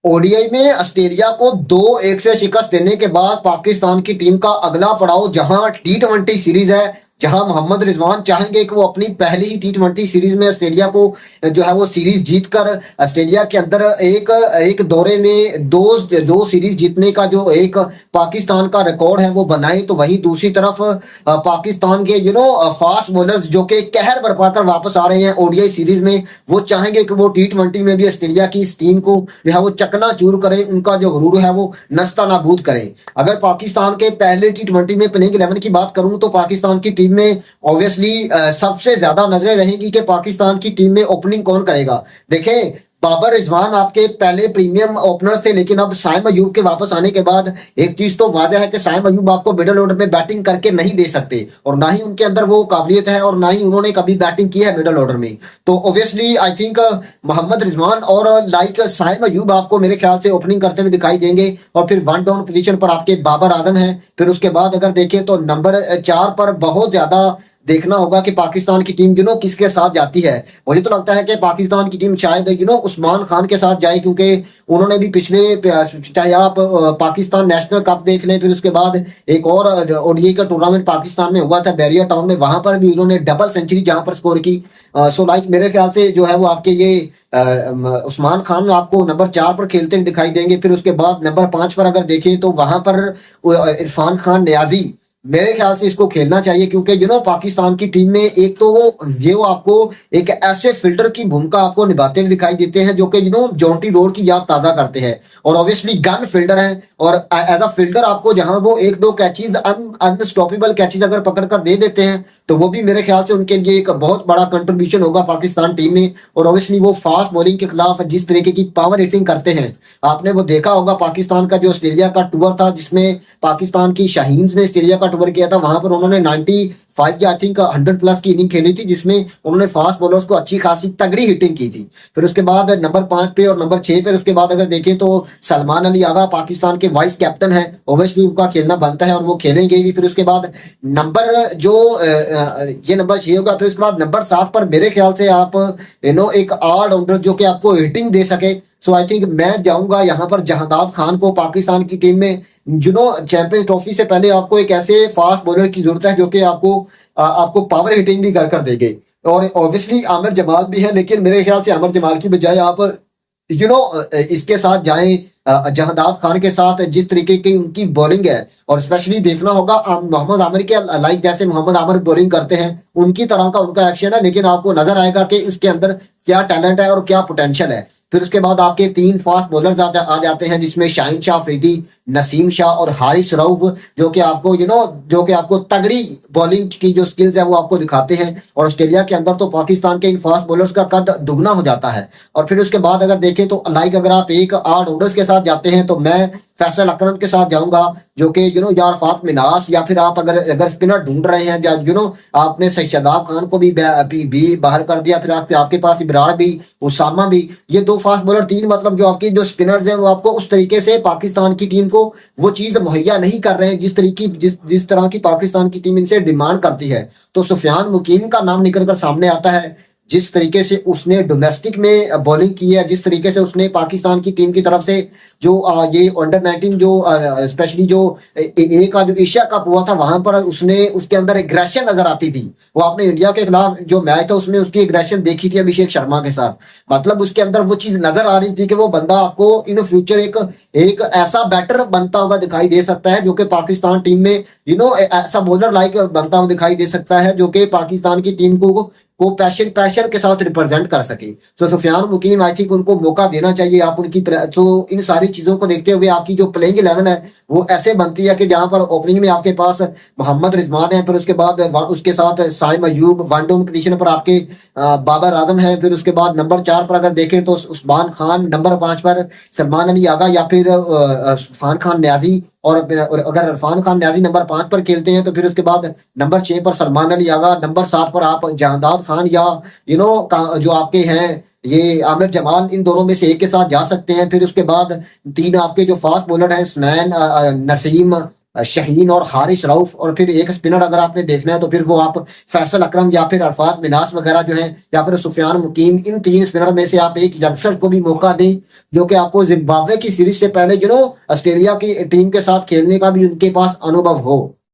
ODI में Australia को 2-1 से शिकस्त देने के बाद पाकिस्तान की टीम का अगला पड़ाव जहां टी20 सीरीज है, जहां मोहम्मद रिजवान चाहेंगे कि वो अपनी पहली ही टी20 सीरीज में ऑस्ट्रेलिया को जो है वो सीरीज जीतकर ऑस्ट्रेलिया के अंदर एक एक दौरे में दो सीरीज जीतने का जो एक पाकिस्तान का रिकॉर्ड है वो बनाए। तो वहीं दूसरी तरफ पाकिस्तान के फास्ट बॉलर्स जो कि कहर बरपा कर वापस आ रहे हैं ओडीआई सीरीज में, वो चाहेंगे कि वो टी20 में भी ऑस्ट्रेलिया की इस टीम को जो है वो चकनाचूर करें, उनका जो गुरूर है वो नस्ता नाबूद करें। अगर पाकिस्तान के पहले टी20 में प्लेइंग 11 की बात करूं तो पाकिस्तान की टीम में ऑब्वियसली सबसे ज्यादा नजरें रहेंगी कि पाकिस्तान की टीम में ओपनिंग कौन करेगा। देखें, बाबर रिजवान आपके पहले प्रीमियम ओपनर्स थे, लेकिन अब साइम अयूब के वापस आने के बाद एक चीज तो वाजह है कि साइम अयूब आपको मिडिल ऑर्डर में बैटिंग करके नहीं दे सकते, और ना ही उनके अंदर वो काबिलियत है, और ना ही उन्होंने कभी बैटिंग की है मिडिल ऑर्डर में। तो obviously I think Mohammad Rizwan और लाइक साइम अयूब आपको मेरे ख्याल से ओपनिंग करते हुए दिखाई देंगे, और फिर 1 डाउन पोजीशन पर आपके बाबर आजम है। फिर उसके बाद अगर देखें तो नंबर 4 पर बहुत ज्यादा देखना होगा कि पाकिस्तान की टीम किसके साथ जाती है। मुझे तो लगता है कि पाकिस्तान की टीम शायद उस्मान खान के साथ जाए, क्योंकि उन्होंने भी पिछले, चाहे आप पाकिस्तान नेशनल कप देख लें, फिर उसके बाद एक और ओडीआई का टूर्नामेंट पाकिस्तान में हुआ था बैरिया टाउन में, वहां पर भी उन्होंने डबल सेंचुरी जहां पर स्कोर की। सो लाइक मेरे ख्याल से जो है वो आपके ये उस्मान खान आपको नंबर 4 पर खेलते हुए दिखाई देंगे। फिर उसके बाद नंबर 5 पर अगर देखें तो वहां पर इरफान खान नियाजी मेरे ख्याल से इसको खेलना चाहिए, क्योंकि पाकिस्तान की टीम में एक तो वो आपको एक ऐसे फील्डर की भूमिका आपको निभाते हुए दिखाई देते हैं जो कि जॉन्टी रोड की याद ताजा करते हैं, और ऑब्वियसली गन फील्डर हैं, और एज अ फील्डर आपको जहां वो 1-2 कैचेज अनस्टॉपेबल कैचेज अगर पकड़ कर दे देते हैं तो वो भी मेरे ख्याल से उनके लिए एक बहुत बड़ा कंट्रीब्यूशन होगा पाकिस्तान टीम में। और ऑब्वियसली वो फास्ट बॉलिंग के खिलाफ जिस तरीके की पावर हिटिंग करते हैं, आपने वो देखा होगा पाकिस्तान का जो ऑस्ट्रेलिया का टूर था, जिसमें पाकिस्तान की शाहीन्स ने ऑस्ट्रेलिया का टूर किया था, वहां पर उन्होंने 95 या आई थिंक 100 प्लस की इनिंग खेली थी, जिसमें उन्होंने फास्ट बॉलर्स को अच्छी खासी तगड़ी हिटिंग की थी। फिर उसके बाद नंबर 5 पे और नंबर 6 पे उसके बाद अगर देखें तो सलमान अली आगा पाकिस्तान के वाइस कैप्टन है, ऑब्वियसली उनका खेलना बनता है और वो खेलेंगे भी। फिर उसके बाद नंबर ये नंबर 6 होगा। फिर उसके बाद नंबर 7 पर मेरे ख्याल से आप एक ऑलराउंडर जो कि आपको हिटिंग दे सके। सो आई थिंक मैं जाऊंगा यहाँ पर जहादाद खान को पाकिस्तान की टीम में। चैंपियंस ट्रॉफी से पहले आपको एक ऐसे फास्ट बॉलर की जरूरत है जो कि आपको पावर हिटिंग भी कर देंगे। और ऑब्वियसली आमिर जमाल भी है, लेकिन मेरे ख्याल से आमिर जमाल की बजाय आप इसके साथ जाएं जहादाद खान के साथ। जिस तरीके की उनकी बॉलिंग है, और स्पेशली देखना होगा मोहम्मद आमिर के लाइक जैसे मोहम्मद आमिर बॉलिंग करते हैं उनकी तरह का उनका एक्शन है, लेकिन आपको नजर आएगा कि उसके अंदर क्या टैलेंट है और क्या पोटेंशियल है। फिर उसके बाद आपके 3 फास्ट बॉलर्स आ जाते हैं, जिसमें शाहीन शाह अफरीदी, नसीम शाह और हारिस रऊफ, जो कि आपको तगड़ी बॉलिंग की जो स्किल्स है वो आपको दिखाते हैं। और ऑस्ट्रेलिया के अंदर तो पाकिस्तान के इन फास्ट बॉलर्स का कद दुगना हो जाता है। और फिर उसके बाद अगर देखें तो लाइक अगर आप एक ऑलराउंडर्स के साथ जाते हैं तो मैं फैसल अकरम के साथ जाऊंगा, जो कि या अरफात मिनास, या फिर आप अगर स्पिनर ढूंढ रहे हैं आपने शहजाद खान को भी बाहर कर दिया, फिर आपके पास इब्रार भी, उसामा भी, ये 2 फास्ट बॉलर 3 मतलब जो आपकी जो स्पिनर्स हैं वो आपको उस तरीके से पाकिस्तान की टीम को वो चीज मुहैया नहीं कर रहे हैं जिस तरह की पाकिस्तान की टीम इनसे डिमांड करती है। तो सुफियान मुकीम का नाम निकल कर सामने आता है, जिस तरीके से उसने डोमेस्टिक में बॉलिंग की है, जिस तरीके से उसने पाकिस्तान की टीम की तरफ से जो ये अंडर 19 जो स्पेशली जो का जो एशिया कप हुआ था वहां पर उसके अंदर एग्रेशन नजर आती थी। वो आपने इंडिया के खिलाफ जो मैच था उसमें उसकी एग्रेशन देखी थी अभिषेक शर्मा के साथ, मतलब उसके अंदर वो चीज नजर आ रही थी कि वो बंदा आपको इन फ्यूचर एक ऐसा बैटर बनता हुआ दिखाई दे सकता है जो कि पाकिस्तान टीम में ऐसा बॉलर लाइक बनता हुआ दिखाई दे सकता है जो कि पाकिस्तान की टीम को पैशन के साथ रिप्रेजेंट कर सके। सो सुफियान मुकीम आई थिंक उनको मौका देना चाहिए। आप उनकी इन सारी चीजों को देखते हुए आपकी जो प्लेइंग 11 है वो ऐसे बनती है कि जहां पर ओपनिंग में आपके पास मोहम्मद रिजवान है, फिर उसके बाद उसके साथ साइम अयूब, 1 डाउन पोजीशन पर आपके बाबर आजम है, फिर उसके बाद नंबर 4 पर अगर देखें तो उस्मान खान, नंबर 5 पर सलमान अली आगा या फिर इरफान खान न्याजी, और अगर इरफान खान न्याजी नंबर 5 पर खेलते हैं तो फिर उसके बाद नंबर 6 पर सलमान अली आगा, नंबर 7 पर आप जहादाद खान या जो आपके हैं ये आमिर जमाल, इन दोनों में से एक के साथ जा सकते हैं। फिर उसके बाद 3 आपके जो फास्ट बॉलर हैं स्नैन, नसीम, शाहीन और हारिस रऊफ, और फिर एक स्पिनर अगर आपने देखना है तो फिर वो आप फैसल अकरम या फिर अरफात मिनास वगैरह जो है, या फिर सुफियान मुकीम, इन 3 स्पिनर में से आप एक यंगस्टर को भी मौका दें जो कि आपको जिम्बाब्वे की सीरीज से पहले ऑस्ट्रेलिया की टीम के साथ खेलने का भी उनके पास अनुभव हो।